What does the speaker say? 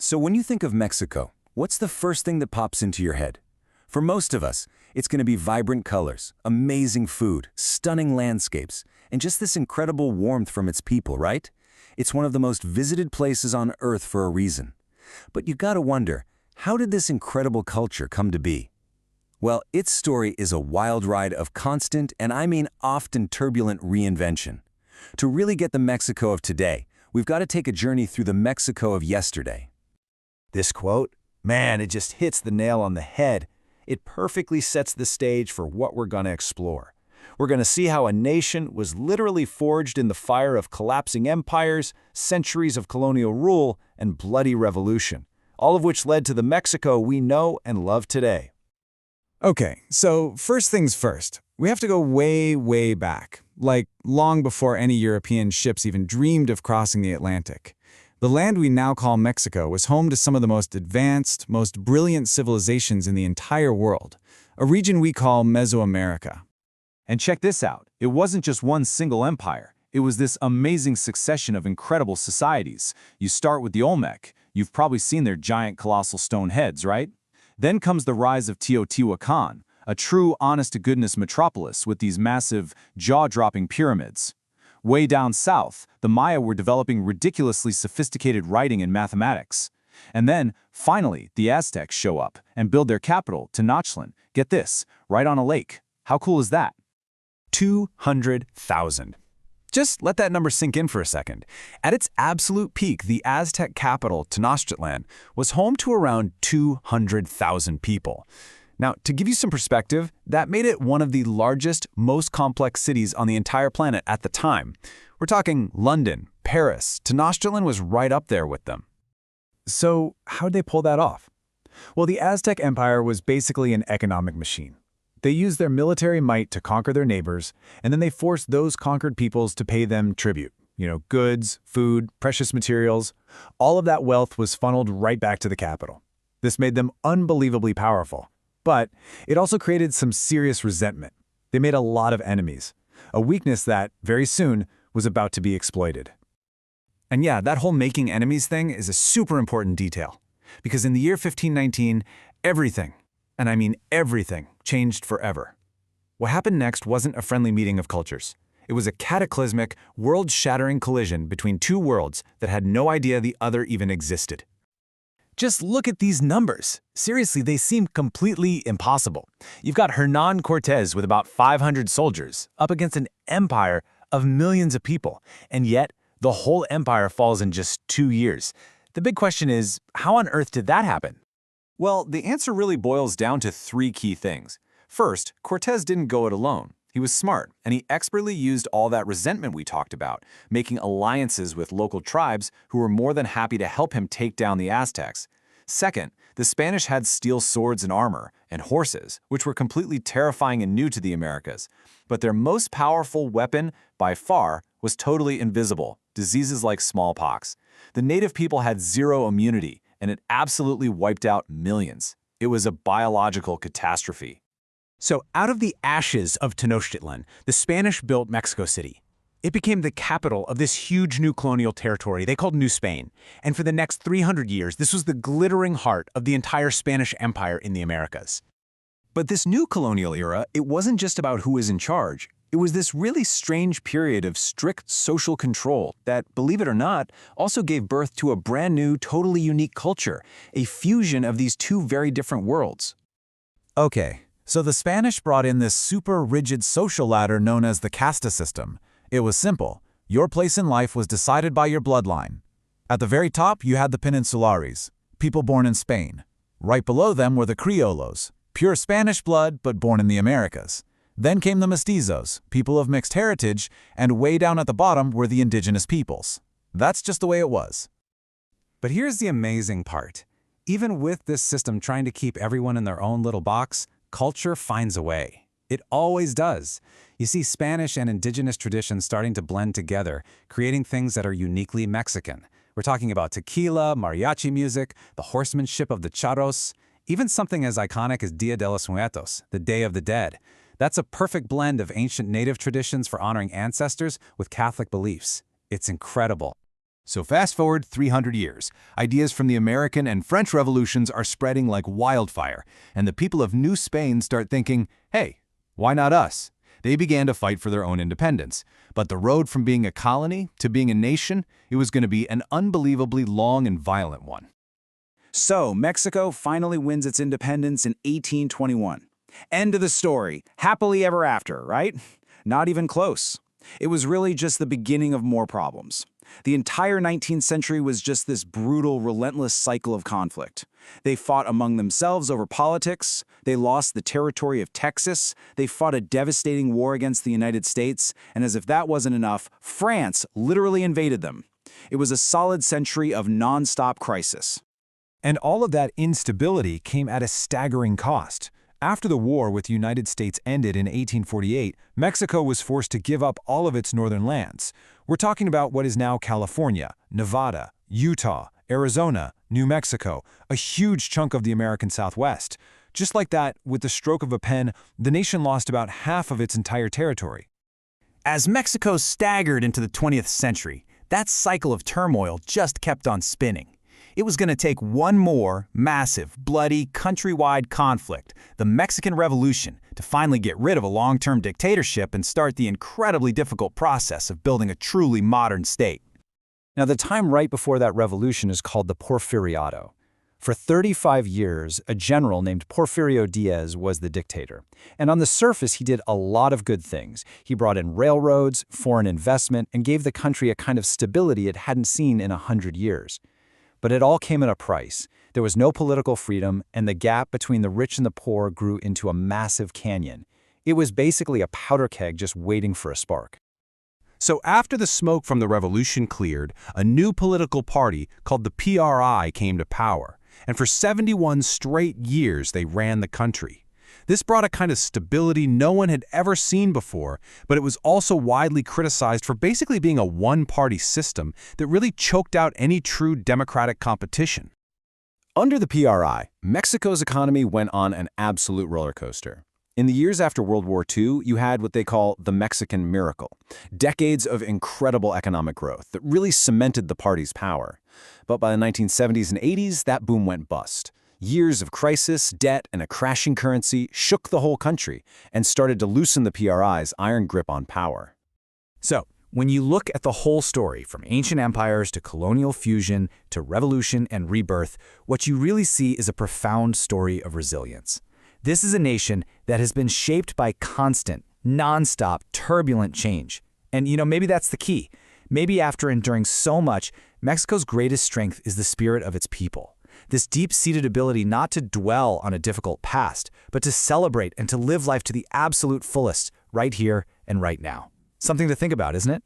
So when you think of Mexico, what's the first thing that pops into your head? For most of us, it's going to be vibrant colors, amazing food, stunning landscapes, and just this incredible warmth from its people, right? It's one of the most visited places on Earth for a reason. But you gotta wonder, how did this incredible culture come to be? Well, its story is a wild ride of constant, and I mean often turbulent reinvention. To really get the Mexico of today, we've got to take a journey through the Mexico of yesterday. This quote, man, it just hits the nail on the head. It perfectly sets the stage for what we're going to explore. We're going to see how a nation was literally forged in the fire of collapsing empires, centuries of colonial rule, and bloody revolution, all of which led to the Mexico we know and love today. Okay, so first things first, we have to go way, way back, like long before any European ships even dreamed of crossing the Atlantic. The land we now call Mexico was home to some of the most advanced, most brilliant civilizations in the entire world, a region we call Mesoamerica. And check this out, it wasn't just one single empire. It was this amazing succession of incredible societies. You start with the Olmec. You've probably seen their giant colossal stone heads, right? Then comes the rise of Teotihuacan, a true honest-to-goodness metropolis with these massive, jaw-dropping pyramids. Way down south, the Maya were developing ridiculously sophisticated writing and mathematics. And then, finally, the Aztecs show up and build their capital, Tenochtitlan. Get this, right on a lake. How cool is that? 200,000. Just let that number sink in for a second. At its absolute peak, the Aztec capital, Tenochtitlan, was home to around 200,000 people. Now, to give you some perspective, that made it one of the largest, most complex cities on the entire planet at the time. We're talking London, Paris. Tenochtitlan was right up there with them. So how'd they pull that off? Well, the Aztec Empire was basically an economic machine. They used their military might to conquer their neighbors, and then they forced those conquered peoples to pay them tribute. Goods, food, precious materials. All of that wealth was funneled right back to the capital. This made them unbelievably powerful. But it also created some serious resentment. They made a lot of enemies, a weakness that, very soon, was about to be exploited. And yeah, that whole making enemies thing is a super important detail. Because in the year 1519, everything, and I mean everything, changed forever. What happened next wasn't a friendly meeting of cultures. It was a cataclysmic, world-shattering collision between two worlds that had no idea the other even existed. Just look at these numbers. Seriously, they seem completely impossible. You've got Hernán Cortés with about 500 soldiers up against an empire of millions of people, and yet the whole empire falls in just 2 years. The big question is, how on earth did that happen? Well, the answer really boils down to 3 key things. First, Cortés didn't go it alone. He was smart, and he expertly used all that resentment we talked about, making alliances with local tribes who were more than happy to help him take down the Aztecs. Second, the Spanish had steel swords and armor, and horses, which were completely terrifying and new to the Americas. But their most powerful weapon, by far, was totally invisible: diseases like smallpox. The native people had zero immunity, and it absolutely wiped out millions. It was a biological catastrophe. So out of the ashes of Tenochtitlan, the Spanish built Mexico City. It became the capital of this huge new colonial territory they called New Spain. And for the next 300 years, this was the glittering heart of the entire Spanish Empire in the Americas. But this new colonial era, it wasn't just about who was in charge. It was this really strange period of strict social control that, believe it or not, also gave birth to a brand new, totally unique culture, a fusion of these two very different worlds. Okay, so the Spanish brought in this super rigid social ladder known as the casta system. It was simple. Your place in life was decided by your bloodline. At the very top, you had the Peninsulares, people born in Spain. Right below them were the Criollos, pure Spanish blood but born in the Americas. Then came the mestizos, people of mixed heritage, and way down at the bottom were the indigenous peoples. That's just the way it was. But here's the amazing part. Even with this system trying to keep everyone in their own little box, culture finds a way. It always does. You see Spanish and indigenous traditions starting to blend together, creating things that are uniquely Mexican. We're talking about tequila, mariachi music, the horsemanship of the charros, even something as iconic as Dia de los Muertos, the Day of the Dead. That's a perfect blend of ancient native traditions for honoring ancestors with Catholic beliefs. It's incredible. So fast forward 300 years. Ideas from the American and French revolutions are spreading like wildfire, and the people of New Spain start thinking, hey, why not us? They began to fight for their own independence. But the road from being a colony to being a nation, it was going to be an unbelievably long and violent one. So, Mexico finally wins its independence in 1821. End of the story. Happily ever after, right? Not even close. It was really just the beginning of more problems. The entire 19th century was just this brutal, relentless cycle of conflict. They fought among themselves over politics, they lost the territory of Texas, they fought a devastating war against the United States, and as if that wasn't enough, France literally invaded them. It was a solid century of non-stop crisis. And all of that instability came at a staggering cost. After the war with the United States ended in 1848, Mexico was forced to give up all of its northern lands. We're talking about what is now California, Nevada, Utah, Arizona, New Mexico, a huge chunk of the American Southwest. Just like that, with the stroke of a pen, the nation lost about half of its entire territory. As Mexico staggered into the 20th century, that cycle of turmoil just kept on spinning. It was going to take one more massive, bloody, countrywide conflict, the Mexican Revolution, to finally get rid of a long-term dictatorship and start the incredibly difficult process of building a truly modern state. Now, the time right before that revolution is called the Porfiriato. For 35 years, a general named Porfirio Diaz was the dictator. And on the surface, he did a lot of good things. He brought in railroads, foreign investment, and gave the country a kind of stability it hadn't seen in 100 years. But it all came at a price. There was no political freedom, and the gap between the rich and the poor grew into a massive canyon. It was basically a powder keg just waiting for a spark. So after the smoke from the revolution cleared, a new political party called the PRI came to power. And for 71 straight years, they ran the country. This brought a kind of stability no one had ever seen before, but it was also widely criticized for basically being a one-party system that really choked out any true democratic competition. Under the PRI, Mexico's economy went on an absolute roller coaster. In the years after World War II, you had what they call the Mexican miracle, decades of incredible economic growth that really cemented the party's power. But by the 1970s and 80s, that boom went bust. Years of crisis, debt, and a crashing currency shook the whole country and started to loosen the PRI's iron grip on power. So, when you look at the whole story, from ancient empires to colonial fusion to revolution and rebirth, what you really see is a profound story of resilience. This is a nation that has been shaped by constant, non-stop, turbulent change. And maybe that's the key. Maybe after enduring so much, Mexico's greatest strength is the spirit of its people. This deep-seated ability not to dwell on a difficult past, but to celebrate and to live life to the absolute fullest, right here and right now. Something to think about, isn't it?